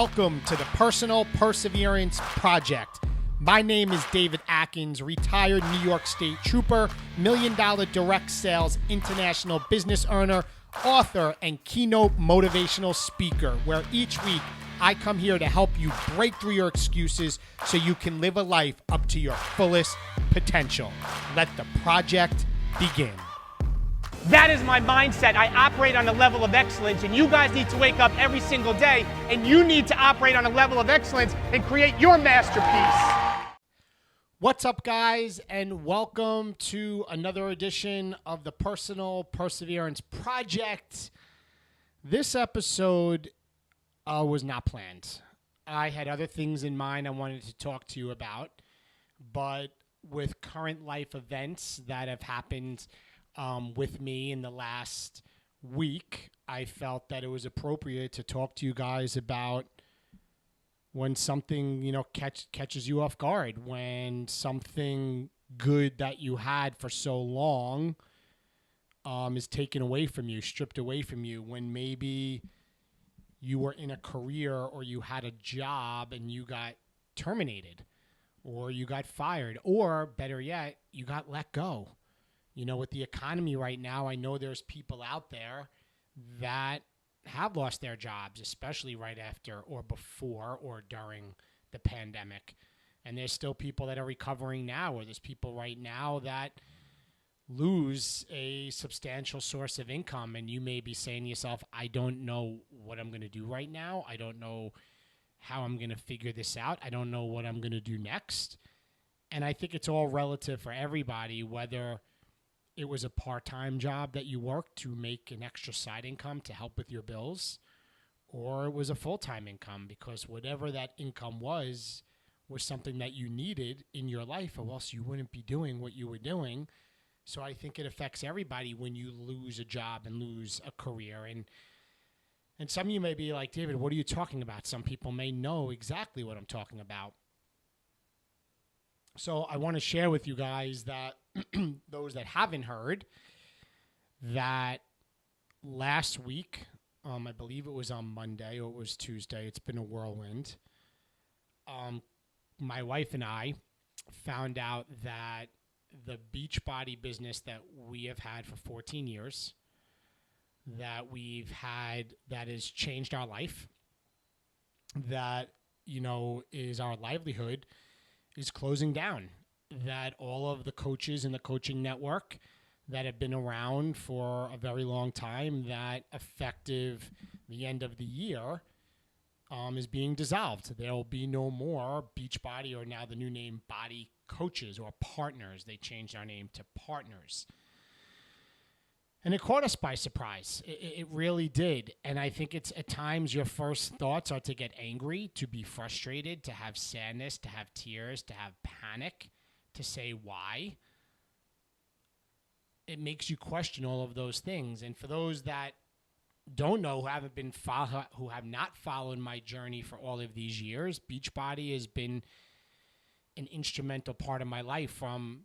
Welcome to the Personal Perseverance Project. My name is David Atkins, retired New York State Trooper, $1 Million Direct Sales International Business Earner, author, and keynote motivational speaker, where each week I come here to help you break through your excuses so you can live a life up to your fullest potential. Let the project begin. That is my mindset. I operate on a level of excellence, and you guys need to wake up every single day, and you need to operate on a level of excellence and create your masterpiece. What's up, guys, and welcome to another edition of the Personal Perseverance Project. This episode was not planned. I had other things in mind I wanted to talk to you about, but with current life events that have happened with me in the last week, I felt that it was appropriate to talk to you guys about when something, catches you off guard, when something good that you had for so long is taken away from you, stripped away from you, when maybe you were in a career or you had a job and you got terminated or you got fired, or better yet, you got let go. With the economy right now, I know there's people out there that have lost their jobs, especially right after or before or during the pandemic. And there's still people that are recovering now, or there's people right now that lose a substantial source of income. And you may be saying to yourself, I don't know what I'm going to do right now. I don't know how I'm going to figure this out. I don't know what I'm going to do next. And I think it's all relative for everybody, whether it was a part-time job that you worked to make an extra side income to help with your bills, or it was a full-time income, because whatever that income was something that you needed in your life, or else you wouldn't be doing what you were doing. So I think it affects everybody when you lose a job and lose a career. And some of you may be like, David, what are you talking about? Some people may know exactly what I'm talking about. So I want to share with you guys that those that haven't heard, that last week, I believe it was on Monday or it was Tuesday, it's been a whirlwind, my wife and I found out that the Beachbody business that we have had for 14 years, that we've had, that has changed our life, that, is our livelihood, is closing down. That all of the coaches in the coaching network that have been around for a very long time, that effective the end of the year, is being dissolved. There will be no more Beachbody, or now the new name Body Coaches, or Partners. They changed our name to Partners. And it caught us by surprise. It really did. And I think it's at times your first thoughts are to get angry, to be frustrated, to have sadness, to have tears, to have panic, to say why. It makes you question all of those things. And for those that don't know, who have not followed my journey for all of these years, Beachbody has been an instrumental part of my life from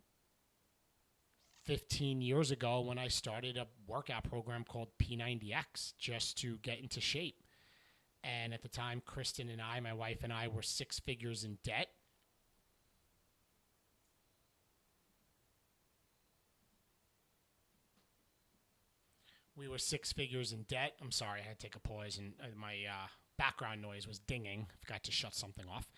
15 years ago, when I started a workout program called P90X just to get into shape. And at the time, Kristen and I, my wife and I, were 6 figures in debt. We were 6 figures in debt. I'm sorry, I had to take a pause, and my background noise was dinging. I forgot to shut something off.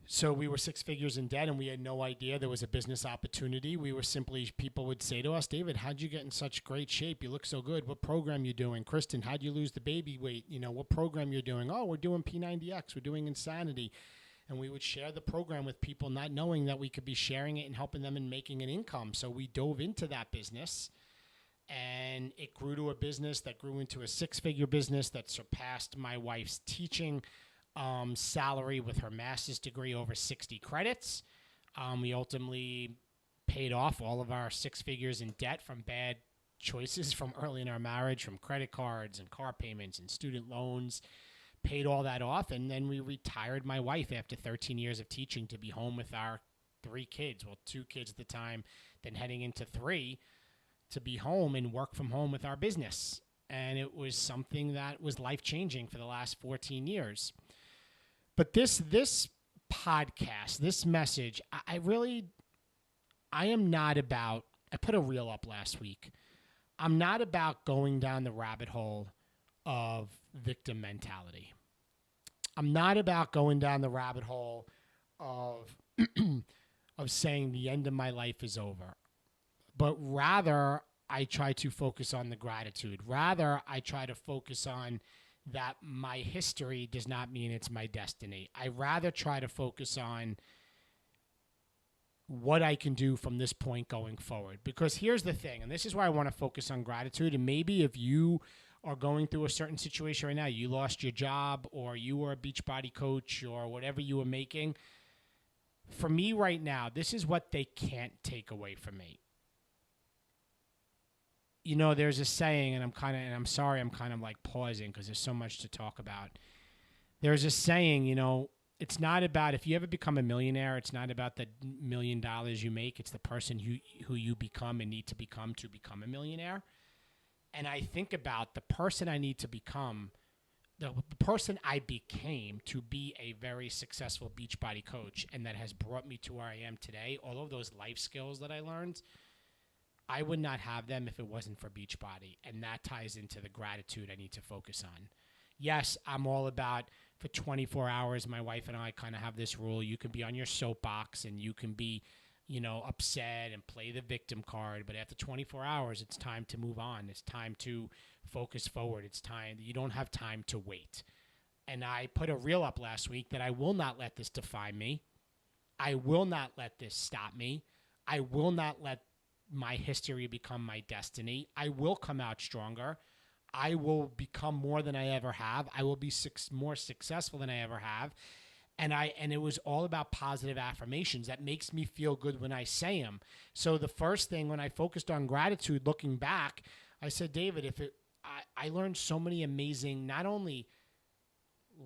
So we were 6 figures in debt, and we had no idea there was a business opportunity. We were simply, people would say to us, David, how'd you get in such great shape? You look so good. What program you doing? Kristen, how'd you lose the baby weight? What program you're doing? Oh, we're doing P90X. We're doing Insanity. And we would share the program with people, not knowing that we could be sharing it and helping them and making an income. So we dove into that business, and it grew to a business that grew into a 6-figure business that surpassed my wife's teaching salary with her master's degree, over 60 credits. We ultimately paid off all of our 6 figures in debt from bad choices from early in our marriage, from credit cards and car payments and student loans, paid all that off. And then we retired my wife after 13 years of teaching to be home with our 3 kids. Well, 2 kids at the time, then heading into 3, to be home and work from home with our business. And it was something that was life-changing for the last 14 years. But this podcast, this message, I am not about, I put a reel up last week. I'm not about going down the rabbit hole of victim mentality. I'm not about going down the rabbit hole of of saying the end of my life is over. But rather, I try to focus on the gratitude. Rather, I try to focus on that my history does not mean it's my destiny. I rather try to focus on what I can do from this point going forward. Because here's the thing, and this is why I want to focus on gratitude. And maybe if you are going through a certain situation right now, you lost your job or you were a Beachbody coach or whatever you were making. For me right now, this is what they can't take away from me. You know, there's a saying, and I'm sorry, I'm kind of like pausing because there's so much to talk about. There's a saying, you know, it's not about, if you ever become a millionaire, it's not about the $1 million you make. It's the person who you become and need to become a millionaire. And I think about the person I need to become, the person I became to be a very successful Beachbody coach, and that has brought me to where I am today. All of those life skills that I learned, I would not have them if it wasn't for Beachbody. And that ties into the gratitude I need to focus on. Yes, I'm all about, for 24 hours, my wife and I kind of have this rule. You can be on your soapbox and you can be, you know, upset and play the victim card. But after 24 hours, it's time to move on. It's time to focus forward. It's time. You don't have time to wait. And I put a reel up last week that I will not let this define me. I will not let this stop me. I will not let my history become my destiny. I will come out stronger. I will become more than I ever have. I will be more successful than I ever have. And it was all about positive affirmations. That makes me feel good when I say them. So the first thing, when I focused on gratitude, looking back, I said, David, I learned so many amazing, not only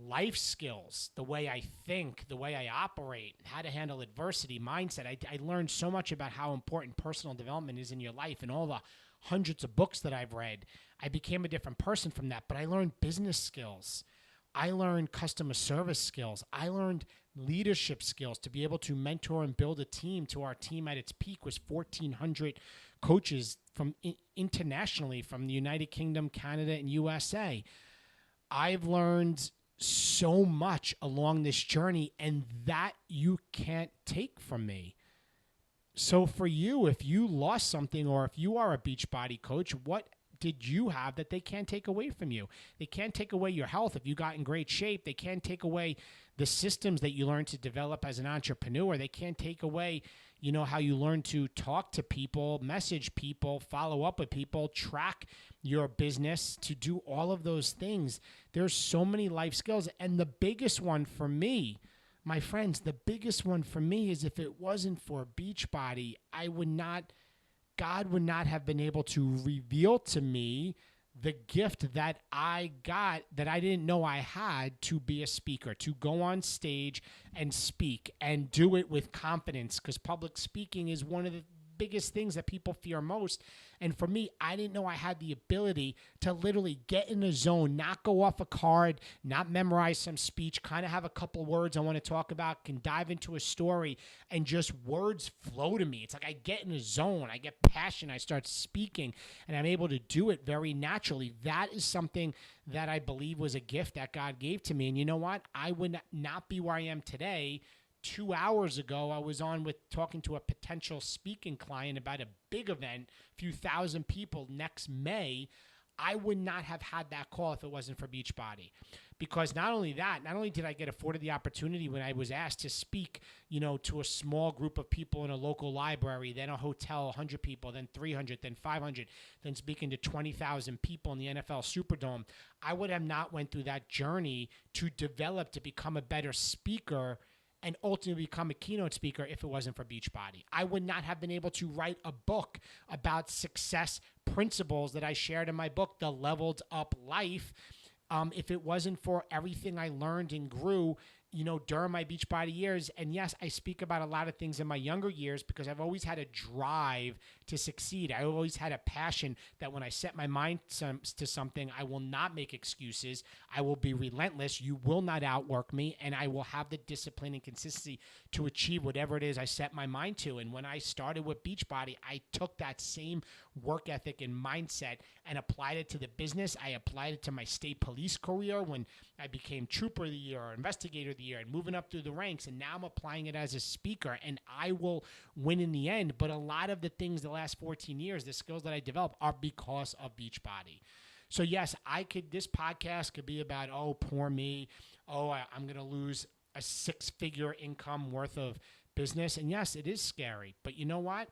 life skills, the way I think, the way I operate, how to handle adversity, mindset. I learned so much about how important personal development is in your life, and all the hundreds of books that I've read. I became a different person from that, but I learned business skills. I learned customer service skills. I learned leadership skills to be able to mentor and build a team. To our team at its peak was 1,400 coaches from internationally, from the United Kingdom, Canada, and USA. I've learned so much along this journey, and that you can't take from me. So for you, if you lost something, or if you are a Beachbody coach, what did you have that they can't take away from you? They can't take away your health if you got in great shape. They can't take away the systems that you learned to develop as an entrepreneur. They can't take away, you know, how you learn to talk to people, message people, follow up with people, track your business, to do all of those things. There's so many life skills. And the biggest one for me, my friends, the biggest one for me is, if it wasn't for Beachbody, God would not have been able to reveal to me the gift that I got, that I didn't know I had, to be a speaker, to go on stage and speak and do it with confidence, because public speaking is one of the biggest things that people fear most. And for me, I didn't know I had the ability to literally get in a zone, not go off a card, not memorize some speech, kind of have a couple words I want to talk about, can dive into a story, and just words flow to me. It's like I get in a zone, I get passion, I start speaking, and I'm able to do it very naturally. That is something that I believe was a gift that God gave to me. And you know what? I would not be where I am today. 2 hours ago, I was on with talking to a potential speaking client about a big event, a few thousand people next May. I would not have had that call if it wasn't for Beachbody. Because not only did I get afforded the opportunity when I was asked to speak, you know, to a small group of people in a local library, then a hotel, 100 people, then 300, then 500, then speaking to 20,000 people in the NFL Superdome. I would have not went through that journey to develop, to become a better speaker and ultimately become a keynote speaker if it wasn't for Beachbody. I would not have been able to write a book about success principles that I shared in my book, The Leveled Up Life, if it wasn't for everything I learned and grew during my Beachbody years. And yes, I speak about a lot of things in my younger years because I've always had a drive to succeed. I always had a passion that when I set my mind to something, I will not make excuses. I will be relentless. You will not outwork me. And I will have the discipline and consistency to achieve whatever it is I set my mind to. And when I started with Beachbody, I took that same work ethic and mindset and applied it to the business. I applied it to my state police career when I became Trooper of the Year or Investigator of the Year and moving up through the ranks. And now I'm applying it as a speaker, and I will win in the end. But a lot of the things the last 14 years, the skills that I developed are because of Beachbody. So yes, this podcast could be about, oh, poor me. Oh, I'm going to lose a 6-figure income worth of business. And yes, it is scary. But you know what?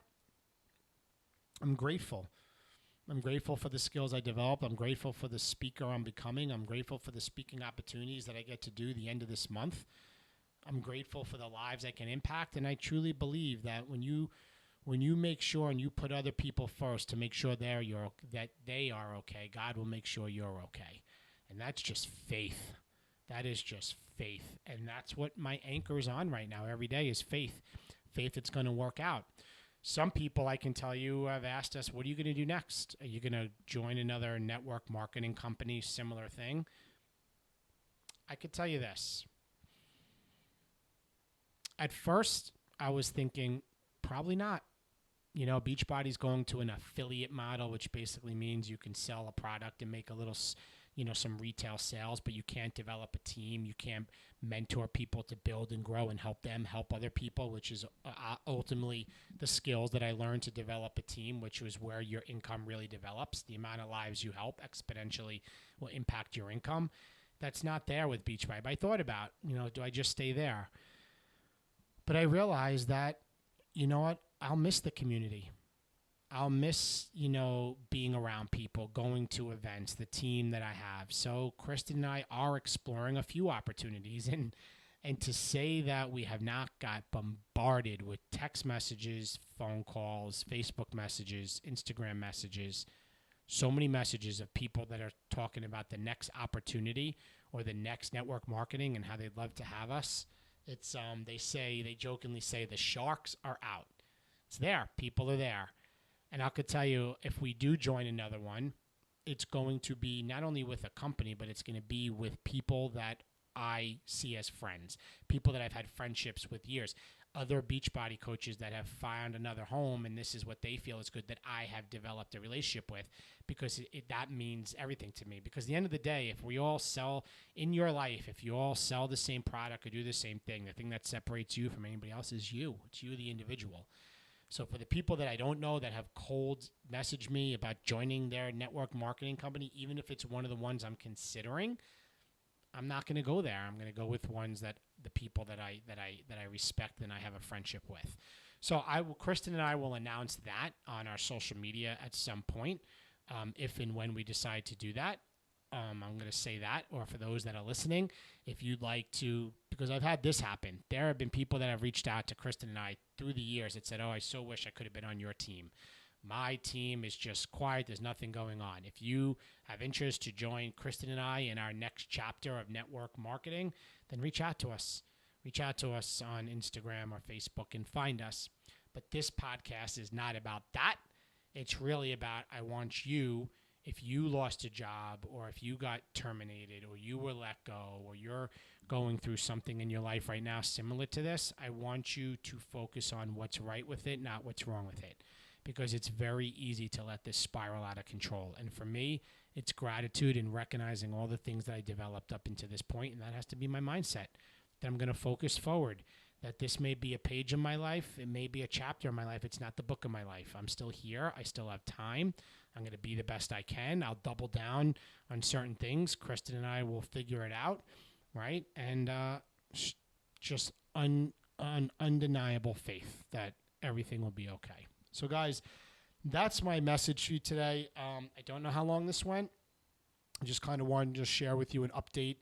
I'm grateful. I'm grateful for the skills I developed. I'm grateful for the speaker I'm becoming. I'm grateful for the speaking opportunities that I get to do the end of this month. I'm grateful for the lives I can impact. And I truly believe that when you make sure and you put other people first to make sure that they are okay, God will make sure you're okay. And that's just faith. That is just faith. And that's what my anchor is on right now every day is faith. Faith it's going to work out. Some people, I can tell you, have asked us, what are you going to do next? Are you going to join another network marketing company, similar thing? I could tell you this. At first, I was thinking, probably not. Beachbody's going to an affiliate model, which basically means you can sell a product and make a little, some retail sales, but you can't develop a team. You can't mentor people to build and grow and help them help other people, which is ultimately the skills that I learned to develop a team, which was where your income really develops. The amount of lives you help exponentially will impact your income. That's not there with Beachbody. But I thought about, do I just stay there? But I realized that, you know what? I'll miss the community. I'll miss, being around people, going to events, the team that I have. So Kristen and I are exploring a few opportunities. And to say that we have not got bombarded with text messages, phone calls, Facebook messages, Instagram messages, so many messages of people that are talking about the next opportunity or the next network marketing and how they'd love to have us. It's they jokingly say the sharks are out. It's there. People are there. And I could tell you, if we do join another one, it's going to be not only with a company, but it's going to be with people that I see as friends, people that I've had friendships with years, other Beachbody coaches that have found another home, and this is what they feel is good that I have developed a relationship with, because that means everything to me. Because at the end of the day, if we all sell in your life, if you all sell the same product or do the same thing, the thing that separates you from anybody else is you. It's you, the individual. So for the people that I don't know that have cold messaged me about joining their network marketing company, even if it's one of the ones I'm considering, I'm not going to go there. I'm going to go with ones that the people that I respect and I have a friendship with. So Kristen and I will announce that on our social media at some point, if and when we decide to do that. I'm going to say that, or for those that are listening, if you'd like to, because I've had this happen. There have been people that have reached out to Kristen and I through the years that said, oh, I so wish I could have been on your team. My team is just quiet. There's nothing going on. If you have interest to join Kristen and I in our next chapter of network marketing, then reach out to us. Reach out to us on Instagram or Facebook and find us. But this podcast is not about that. It's really about, I want you, if you lost a job or if you got terminated or you were let go or you're going through something in your life right now similar to this, I want you to focus on what's right with it, not what's wrong with it. Because it's very easy to let this spiral out of control. And for me, it's gratitude and recognizing all the things that I developed up into this point, and that has to be my mindset, that I'm going to focus forward, that this may be a page in my life, it may be a chapter in my life, it's not the book of my life. I'm still here, I still have time, I'm going to be the best I can, I'll double down on certain things, Kristen and I will figure it out, right? And just undeniable faith that everything will be okay. So guys, that's my message to you today. I don't know how long this went. I just kind of wanted to share with you an update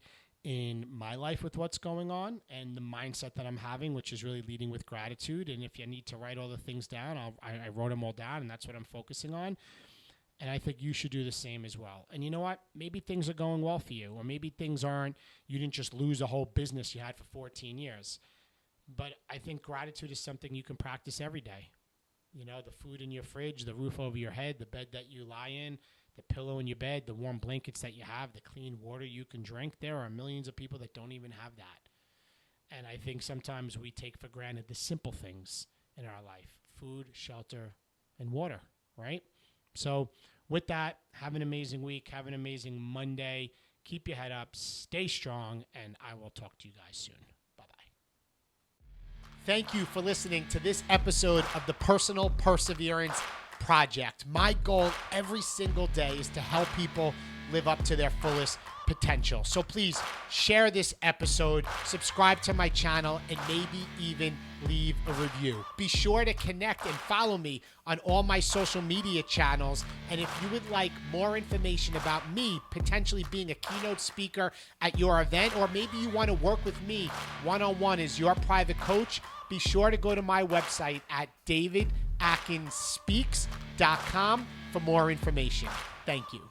in my life with what's going on and the mindset that I'm having, which is really leading with gratitude. And if you need to write all the things down, I wrote them all down, and that's what I'm focusing on. And I think you should do the same as well. And you know what? Maybe things are going well for you, or maybe things aren't. You didn't just lose a whole business you had for 14 years. But I think gratitude is something you can practice every day. You know, the food in your fridge, the roof over your head, the bed that you lie in, the pillow in your bed, the warm blankets that you have, the clean water you can drink. There are millions of people that don't even have that. And I think sometimes we take for granted the simple things in our life: food, shelter, and water, right? So with that, have an amazing week. Have an amazing Monday. Keep your head up. Stay strong. And I will talk to you guys soon. Bye-bye. Thank you for listening to this episode of the Personal Perseverance Project. My goal every single day is to help people live up to their fullest potential. So please share this episode, subscribe to my channel, and maybe even leave a review. Be sure to connect and follow me on all my social media channels. And if you would like more information about me potentially being a keynote speaker at your event, or maybe you want to work with me one-on-one as your private coach, be sure to go to my website at davidatkinspeaks.com for more information. Thank you.